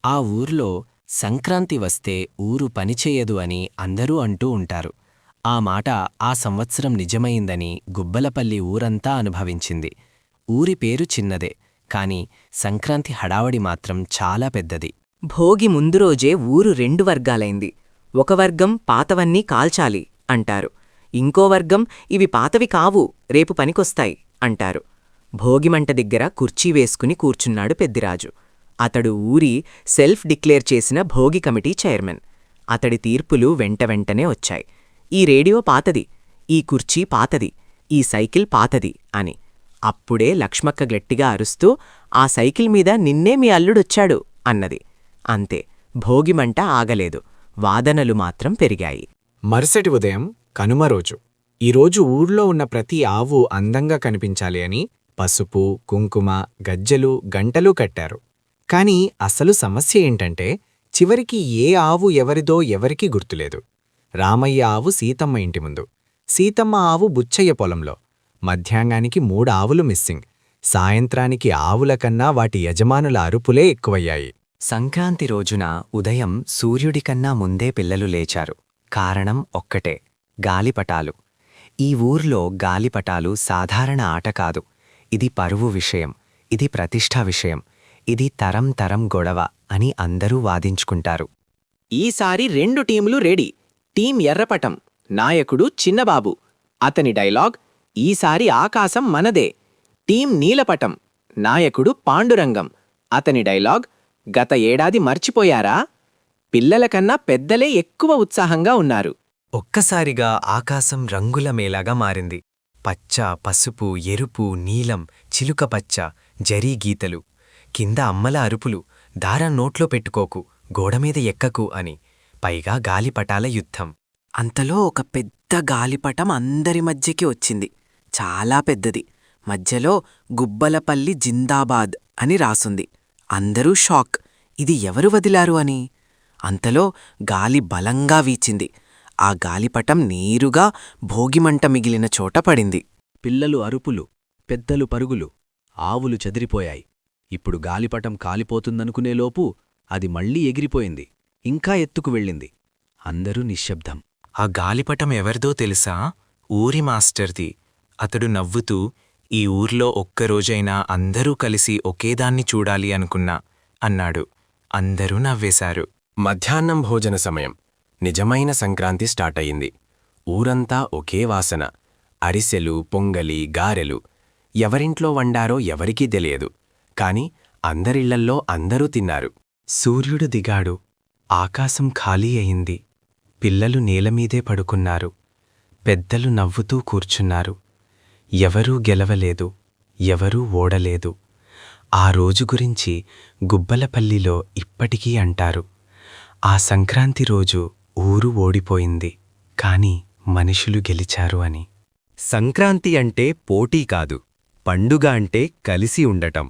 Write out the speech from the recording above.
ఆ ఊర్లో సంక్రాంతి వస్తే ఊరు పనిచెయ్యదు అని అందరూ అంటూ ఉంటారు. ఆ మాట ఆ సంవత్సరం నిజమైందని గుబ్బలపల్లి ఊరంతా అనుభవించింది. ఊరి పేరు చిన్నదే, కాని సంక్రాంతి హడావడి మాత్రం చాలా పెద్దది. భోగి ముందు రోజే ఊరు రెండు వర్గాలైంది. ఒక వర్గం పాతవన్నీ కాల్చాలి అంటారు. ఇంకో వర్గం ఇవి పాతవి కావు, రేపు పనికొస్తాయి అంటారు. భోగిమంట దగ్గర కుర్చీ వేసుకుని కూర్చున్నాడు పెద్దిరాజు. అతడు ఊరి సెల్ఫ్ డిక్లేర్ చేసిన భోగి కమిటీ చైర్మన్. అతడి తీర్పులు వెంటనే వచ్చాయి. ఈ రేడియో పాతది, ఈ కుర్చీ పాతది, ఈ సైకిల్ పాతది అని. అప్పుడే లక్ష్మక్క గట్టిగా అరుస్తూ, ఆ సైకిల్ మీద నిన్నే మీ అల్లుడొచ్చాడు అన్నది. అంతే, భోగిమంట ఆగలేదు. వాదనలు మాత్రం పెరిగాయి. మరుసటి ఉదయం కనుమ రోజు. ఈరోజు ఊర్లో ఉన్న ప్రతి ఆవు అందంగా కనిపించాలి అని పసుపు, కుంకుమ, గజ్జెలు, గంటలు కట్టారు. కాని అసలు సమస్య ఏంటంటే చివరికి ఏ ఆవు ఎవరిదో ఎవరికీ గుర్తులేదు. రామయ్య ఆవు సీతమ్మ ఇంటి ముందు, సీతమ్మ ఆవు బుచ్చయ్య పొలంలో. మధ్యాహ్నానికి 3 ఆవులు మిస్సింగ్. సాయంత్రానికి ఆవుల కన్నా వాటి యజమానుల అరుపులే ఎక్కువయ్యాయి. సంక్రాంతి రోజున ఉదయం సూర్యుడికన్నా ముందే పిల్లలు లేచారు. కారణం ఒక్కటే, గాలిపటాలు. ఈ ఊర్లో గాలిపటాలు సాధారణ ఆట కాదు. ఇది పరువు విషయం, ఇది ప్రతిష్ఠా విషయం, ఇది తరం తరం గొడవ అని అందరూ వాదించుకుంటారు. ఈసారి 2 టీములు రెడీ. టీం ఎర్రపటం, నాయకుడు చిన్నబాబు. అతని డైలాగ్, ఈసారి ఆకాశం మనదే. టీం నీలపటం, నాయకుడు పాండురంగం. అతని డైలాగ్, గత ఏడాది మర్చిపోయారా? పిల్లలకన్నా పెద్దలే ఎక్కువ ఉత్సాహంగా ఉన్నారు. ఒక్కసారిగా ఆకాశం రంగుల మేలాగా మారింది. పచ్చ, పసుపు, ఎరుపు, నీలం, చిలుకపచ్చ, జరీ గీతలు. కింద అమ్మల అరుపులు, దారం నోట్లో పెట్టుకోకు, గోడమీద ఎక్కకు అని. పైగా గాలిపటాల యుద్ధం. అంతలో ఒక పెద్ద గాలిపటం అందరి మధ్యకి వచ్చింది. చాలా పెద్దది. మధ్యలో గుబ్బలపల్లి జిందాబాద్ అని రాసుంది. అందరూ షాక్, ఇది ఎవరు వదిలారు అని. అంతలో గాలి బలంగా వీచింది. ఆ గాలిపటం నేరుగా భోగిమంట మిగిలిన చోట పడింది. పిల్లలు అరుపులు, పెద్దలు పరుగులు, ఆవులు చెదిరిపోయాయి. ఇప్పుడు గాలిపటం కాలిపోతుందనుకునేలోపు అది మళ్లీ ఎగిరిపోయింది. ఇంకా ఎత్తుకు వెళ్ళింది. అందరూ నిశ్శబ్దం. ఆ గాలిపటం ఎవరిదో తెలుసా? ఊరి మాస్టర్ది. అతడు నవ్వుతూ, ఈ ఊర్లో ఒక్కరోజైనా అందరూ కలిసి ఒకేదాన్ని చూడాలి అనుకున్నా అన్నాడు. అందరూ నవ్వేశారు. మధ్యాహ్నం భోజన సమయం. నిజమైన సంక్రాంతి స్టార్టయింది. ఊరంతా ఒకే వాసన. అరిసెలు, పొంగలి, గారెలు. ఎవరింట్లో వండారో ఎవరికీ తెలియదు. కాని అందరిళ్లల్లో అందరూ తిన్నారు. సూర్యుడు దిగాడు. ఆకాశం ఖాళీ అయింది. పిల్లలు నేలమీదే పడుకున్నారు. పెద్దలు నవ్వుతూ కూర్చున్నారు. ఎవరూ గెలవలేదు, ఎవరూ ఓడలేదు. ఆ రోజు గురించి గుబ్బలపల్లిలో ఇప్పటికీ అంటారు, ఆ సంక్రాంతి రోజు ఊరు ఓడిపోయింది, కాని మనుషులు గెలిచారు అని. సంక్రాంతి అంటే పోటీ కాదు, పండుగ అంటే కలిసి ఉండటం.